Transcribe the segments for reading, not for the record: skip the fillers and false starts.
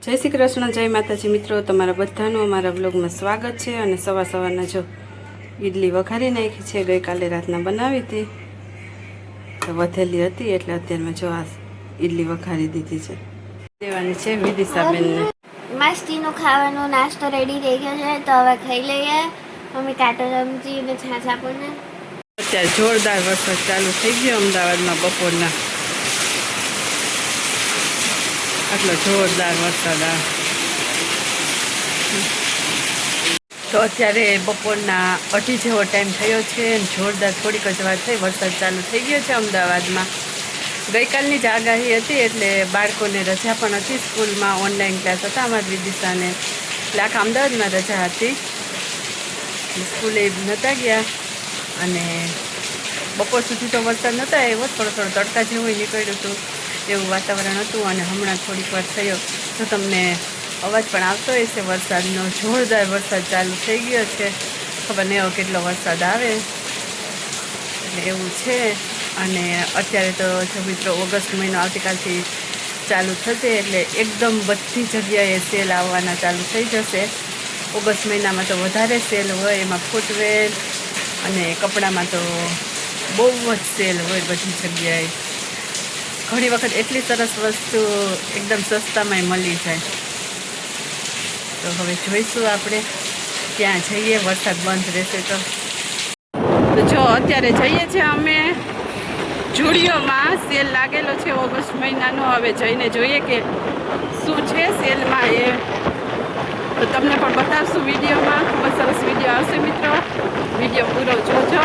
જય શ્રી કૃષ્ણ, જય માતાજી મિત્રો, તમારા બધાનું અમારા બ્લોગમાં સ્વાગત છે। અને સવારના જો ઈડલી વઘારી નાખી છે, ગઈકાલે રાતના બનાવી હતી તો વધેલી હતી એટલે અત્યારમાં જો આ ઈડલી વઘારી દીધી છે, દેવાની છે વિદિશાબેનને। મસ્તીનો ખાવાનો નાસ્તો રેડી થઈ ગયો છે, તો હવે ખાઈ લઈએ। મમ્મી કાંટો ચમચી અને છાશ આપણને। અત્યારે જોરદાર વરસાદ ચાલુ થઈ ગયો અમદાવાદમાં બપોરના, આટલો જોરદાર વરસાદ આવે તો અત્યારે બપોરના 2:30 જેવો ટાઈમ થયો છે અને જોરદાર થોડીક જ વાર થઈ વરસાદ ચાલુ થઈ ગયો છે અમદાવાદમાં। ગઈકાલની જ આગાહી હતી એટલે બાળકોને રજા પણ હતી, સ્કૂલમાં ઓનલાઈન ક્લાસ હતા અમારી વિદિશાને, એટલે આખા અમદાવાદમાં રજા હતી, સ્કૂલે નહોતા ગયા અને બપોર સુધી તો વરસાદ નહોતા આવ્યો, થોડો તડકા જેવું નીકળ્યું હતું એવું વાતાવરણ હતું। અને હમણાં થોડીક વાર થયો તો તમને અવાજ પણ આવતો હશે વરસાદનો, જોરદાર વરસાદ ચાલુ થઈ ગયો છે, ખબર નહીં હવે કેટલો વરસાદ આવે એટલે એવું છે। અને અત્યારે તો જો મિત્રો ઓગસ્ટ મહિનો આવતીકાલથી ચાલુ થશે એટલે એકદમ બધી જગ્યાએ સેલ આવવાના ચાલુ થઈ જશે। ઓગસ્ટ મહિનામાં તો વધારે સેલ હોય, એમાં ફૂટવેર અને કપડામાં તો બહુ જ સેલ હોય બધી જગ્યાએ, ઘણી વખત એટલી સરસ વસ્તુ એકદમ સસ્તામાં મળી જાય। તો હવે જોઈશું આપણે ક્યાં જઈએ, વરસાદ બંધ રહેશે તો જો અત્યારે જઈએ છીએ અમે જુડિયોમાં, સેલ લાગેલો છે ઓગસ્ટ મહિનાનો, હવે જઈને જોઈએ કે શું છે સેલમાં એ તો તમને પણ બતાવશું વિડીયોમાં। ખૂબ જ સરસ વિડીયો આવશે મિત્રો, વિડીયો પૂરો જોજો।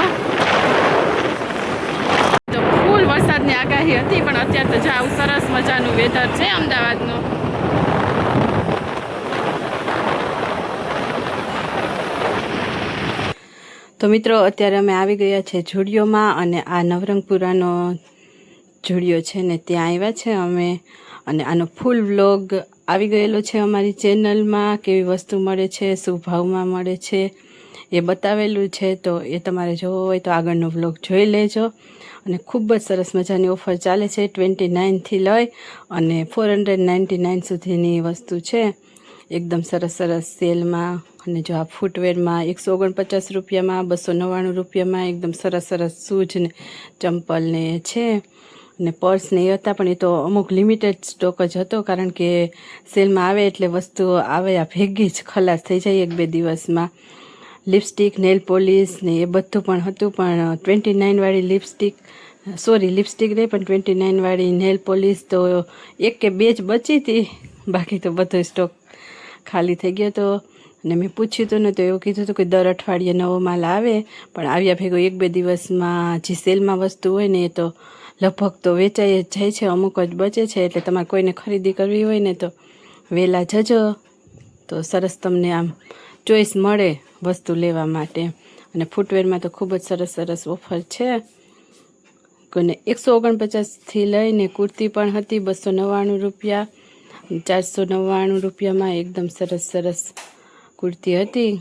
તો ફૂલ વરસાદની આગાહી હતી પણ અત્યારે તો જાવ સરસ મજાનું વેધર છે અમદાવાદનું। તો મિત્રો અત્યારે અમે આવી ગયા છે જુડિયોમાં અને આ નવરંગપુરાનો જુડિયો છે ને ત્યાં આવ્યા છે અમે, અને આનો ફૂલ વ્લોગ આવી ગયેલો છે અમારી ચેનલમાં, કેવી વસ્તુ મળે છે, શું ભાવમાં મળે છે એ બતાવેલું છે, તો એ તમારે જોવો હોય તો આગળનો વ્લોગ જોઈ લેજો। અને ખૂબ જ સરસ મજાની ઓફર ચાલે છે, 29થી લઈ અને 499 સુધીની વસ્તુ છે, એકદમ સરસ સેલમાં। અને જો આ ફૂટવેરમાં 149 રૂપિયામાં, 299 રૂપિયામાં એકદમ સરસ શૂઝ ને ચંપલ ને છે, અને પર્સ ને એ હતા પણ એ તો અમુક લિમિટેડ સ્ટોક જ હતો, કારણ કે સેલમાં આવે એટલે વસ્તુઓ આવે આ ભેગી જ ખલાસ થઈ જાય 1-2 દિવસમાં। લિપસ્ટિક, નેલ પોલિશ ને એ બધું પણ હતું, પણ 29 વાળી લિપસ્ટિક નહીં પણ 29 વાળી નેલ પોલિશ તો 1 કે 2 જ બચી હતી, બાકી તો બધો સ્ટોક ખાલી થઈ ગયો હતો। અને મેં પૂછ્યું હતું ને તો એવું કીધું હતું કે દર અઠવાડિયે નવો માલ આવે, પણ આવ્યા ભેગો 1-2 દિવસમાં જે સેલમાં વસ્તુ હોય ને એ તો લગભગ તો વેચાઈ જ જાય છે, અમુક જ બચે છે, એટલે તમારે કોઈને ખરીદી કરવી હોય ને તો વહેલા જજો તો સરસ તમને આમ ચોઈસ મળે વસ્તુ લેવા માટે। અને ફૂટવેરમાં તો ખૂબ જ સરસ ઓફર છે, કોઈને 149થી લઈને કુર્તી પણ હતી 299 રૂપિયા, 499 રૂપિયામાં એકદમ સરસ કુર્તી હતી।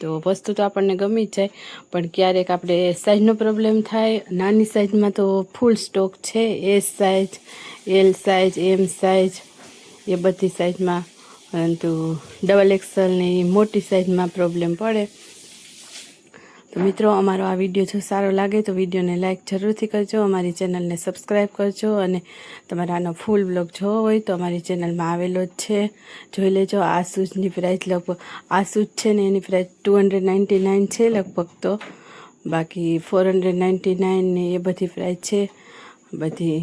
તો વસ્તુ તો આપણને ગમી જ જાય, પણ ક્યારેક આપણે સાઇઝનો પ્રોબ્લેમ થાય, નાની સાઇઝમાં તો ફૂલ સ્ટોક છે, S size, L size, M size એ બધી સાઇઝમાં, પરંતુ XXL ને મોટી સાઇઝમાં પ્રોબ્લેમ પડે। તો મિત્રો અમારો આ વિડીયો જો સારો લાગે તો વિડીયોને લાઇક જરૂરથી કરજો, અમારી ચેનલને સબસ્ક્રાઈબ કરજો, અને તમારે આનો ફૂલ બ્લોગ જોવો હોય તો અમારી ચેનલમાં આવેલો જ છે, જોઈ લેજો। આ શૂઝની પ્રાઇસ લગભગ આ શૂઝ છે ને એની પ્રાઇસ 299 છે લગભગ, તો બાકી 499 ને એ બધી પ્રાઇસ છે બધી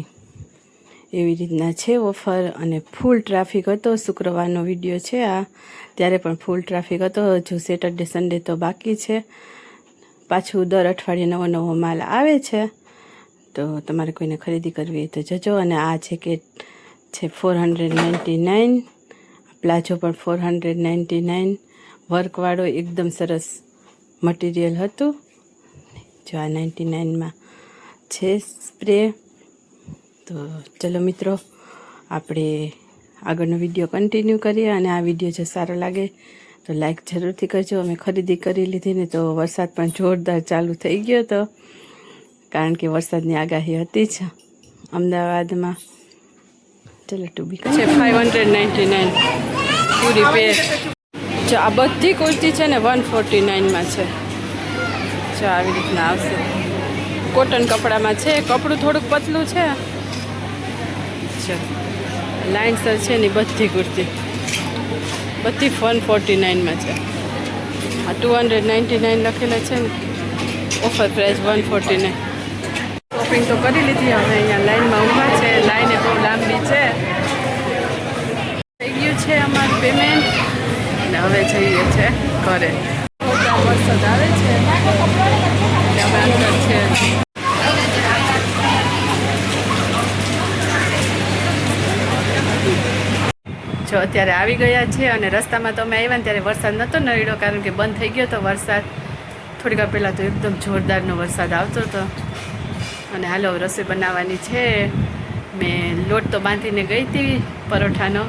એવી રીતના છે ઓફર। અને ફૂલ ટ્રાફિક હતો, શુક્રવારનો વિડીયો છે આ, ત્યારે પણ ફૂલ ટ્રાફિક હતો, હજુ સેટરડે સન્ડે તો બાકી છે, પાછું દર અઠવાડિયે નવો માલ આવે છે, તો તમારે કોઈને ખરીદી કરવી હોય તો જજો। અને આ જેકેટ છે 499, પ્લાઝો પણ 499, વર્કવાળો એકદમ સરસ મટીરિયલ હતું, જો આ 99માં છે સ્પ્રે। તો ચલો મિત્રો આપણે આગળનો વિડીયો કન્ટિન્યુ કરીએ, અને આ વિડીયો જો સારો લાગે તો લાઈક જરૂરથી કરજો। અમે ખરીદી કરી લીધી ને તો વરસાદ પણ જોરદાર ચાલુ થઈ ગયો હતો, કારણ કે વરસાદની આગાહી હતી જ અમદાવાદમાં। ચલો ટુ બી છે 599 પૂરી પેર. જો આ બધી કુર્તી છે ને 149માં છે. જો આવી રીતના આવશે. કોટન કપડામાં છે. કપડું થોડુંક પતલું છે. જો લાઇનસર છે ને બધી કુર્તી બધી 149માં છે. આ 299 લખેલા છે ને ઓફર પ્રાઇસ 149. શોપિંગ તો કરી લીધી. હવે અહીંયા લાઈનમાં ઊભા છે. લાઈન બહુ લાંબી છે. થઈ ગયું છે અમારું પેમેન્ટ અને હવે જઈએ છે ઘરે. વરસાદ આવે છે એટલે અમે અંદર છે. જો અત્યારે આવી ગયા છે અને રસ્તામાં તો અમે આવ્યા ને ત્યારે વરસાદ નહોતો નડ્યો કારણ કે બંધ થઈ ગયો તો વરસાદ. થોડીક વાર પહેલાં તો એકદમ જોરદારનો વરસાદ આવતો હતો. અને હાલો રસોઈ બનાવવાની છે. મેં લોટ તો બાંધીને ગઈ હતી પરોઠાનો.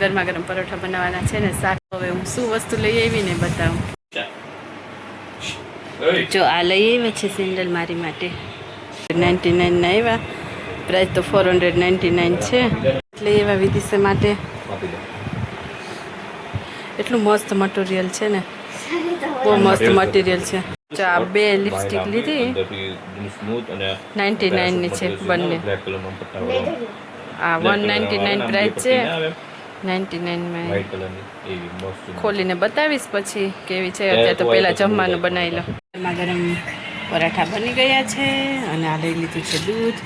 ગરમા ગરમ પરોઠા બનાવવાના છે ને શાક. હવે હું શું વસ્તુ લઈ આવી ને બતાવું. જો આ લઈ આવ્યા છે સેન્ડલ મારી માટે 99 ના આવ્યા. પ્રાઇસ તો 499 છે. એટલે એવા વિદિશા માટે એટલું મસ્ત મટીરિયલ છે ને બહુ મસ્ત મટીરિયલ છે. આ બે લિપસ્ટિક લીધી 99 ની છે બંને. આ 199 પ્રાઇસ છે. 99 માં ખોલીને બતાવીશ પછી કેવી છે. અત્યારે તો પહેલાં જમવાનું બનાવી લો. ગરમા ગરમ પરાઠા બની ગયા છે અને આ લઈ લીધું છે દૂધ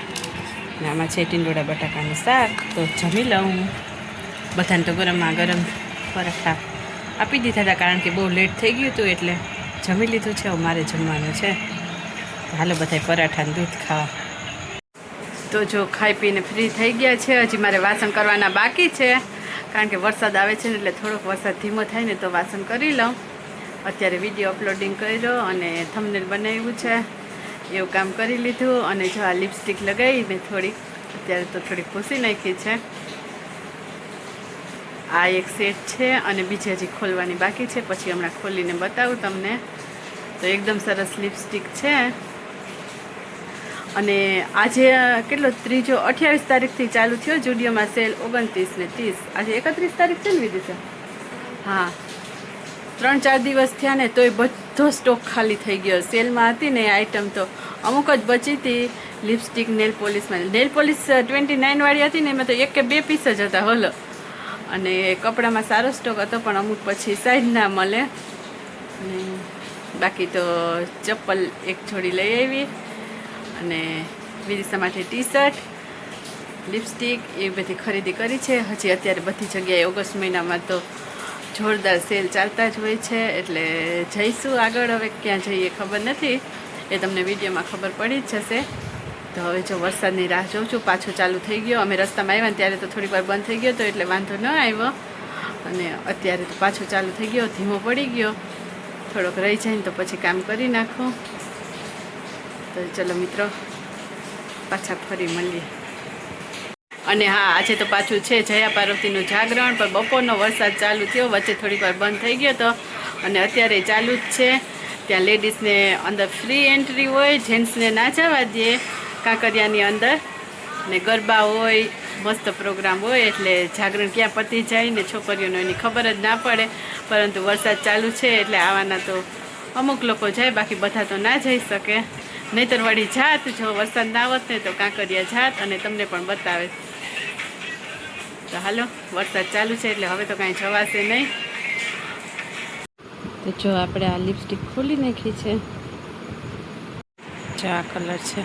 અને આમાં છે ટીંડોળા બટાકાનું શાક. તો જમી લઉં. બધાને તો ગરમમાં ગરમ પરાઠા આપી દીધા હતા કારણ કે બહુ લેટ થઈ ગયું હતું એટલે જમી લીધું છે. મારે જમવાનું છે. હાલો બધા પરાઠા દૂધ ખાવા. તો જો ખાઈ પીને ફ્રી થઈ ગયા છે. હજી મારે વાસણ કરવાના બાકી છે કારણ કે વરસાદ આવે છે ને એટલે થોડોક વરસાદ ધીમો થાય ને તો વાસણ કરી લઉં. અત્યારે વિડીયો અપલોડિંગ કર્યો અને થંબનેલ બનાવ્યું છે એવું કામ કરી લીધું. અને જો આ લિપસ્ટિક લગાવી મેં થોડીક અત્યારે તો થોડીક ભૂસી નાખી છે. આ એક સેટ છે અને બીજી હજી ખોલવાની બાકી છે. પછી હમણાં ખોલીને બતાવું તમને. તો એકદમ સરસ લિપસ્ટિક છે. અને આજે કેટલો 28 તારીખથી ચાલુ થયો જુડિયોમાં સેલ. 29 ને 30 આજે 31 તારીખ છે ને વિદિશા? હા 3-4 દિવસ થયા ને તોય બધો સ્ટોક ખાલી થઈ ગયો. સેલમાં હતી ને આઈટમ તો અમુક જ બચી હતી. લિપસ્ટિક નેલ પોલિશમાં નેલ પોલિશ 29 વાળી હતી ને એમાં તો 1 કે 2 પીસ જ હતા હોલો. અને કપડામાં સારો સ્ટોક હતો પણ અમુક પછી સાઈઝ ના મળે. અને બાકી તો ચપ્પલ એક જોડી લઈ આવી અને વિદિશા માટે ટી શર્ટ લિપસ્ટિક એ બધી ખરીદી કરી છે. હજી અત્યારે બધી જગ્યાએ ઓગસ્ટ મહિનામાં તો જોરદાર સેલ ચાલતા જ હોય છે એટલે જઈશું આગળ. હવે ક્યાં જઈએ ખબર નથી. એ તમને વિડીયોમાં ખબર પડી જ જશે. તો હવે જો વરસાદની રાહ જોઉં છું. પાછો ચાલુ થઈ ગયો. અમે રસ્તામાં આવ્યા ને ત્યારે તો થોડીક વાર બંધ થઈ ગયો હતો એટલે વાંધો ન આવ્યો. અને અત્યારે તો પાછો ચાલુ થઈ ગયો. ધીમો પડી ગયો. થોડોક રહી જાય ને તો પછી કામ કરી નાખું. તો ચલો મિત્રો પાછા ફરી મળીએ. અને હા આજે તો પાછું છે જયા પાર્વતીનું જાગરણ. પણ બપોરનો વરસાદ ચાલુ થયો. વચ્ચે થોડીક વાર બંધ થઈ ગયો હતો અને અત્યારે ચાલુ જ છે. ત્યાં લેડીઝને અંદર ફ્રી એન્ટ્રી હોય. જેન્ટ્સને ના જવા દે કાંકરિયાની અંદર. ને ગરબા હોય મસ્ત પ્રોગ્રામ હોય એટલે જાગરણ ક્યાં પતી જાય ને છોકરીઓનો એની ખબર જ ના પડે. પરંતુ વરસાદ ચાલુ છે એટલે આવવાના તો અમુક લોકો જાય બાકી બધા તો ના જઈ શકે. નહીંતર વળી જાત જો વરસાદ ના આવત ને તો કાંકરિયા જાત અને તમને પણ બતાવે. તો હાલો વરસાદ ચાલુ છે એટલે હવે તો કાંઈ જવાશે નહીં. તો જો આપણે આ લિપસ્ટિક ખોલી નાખી છે. જો આ કલર છે.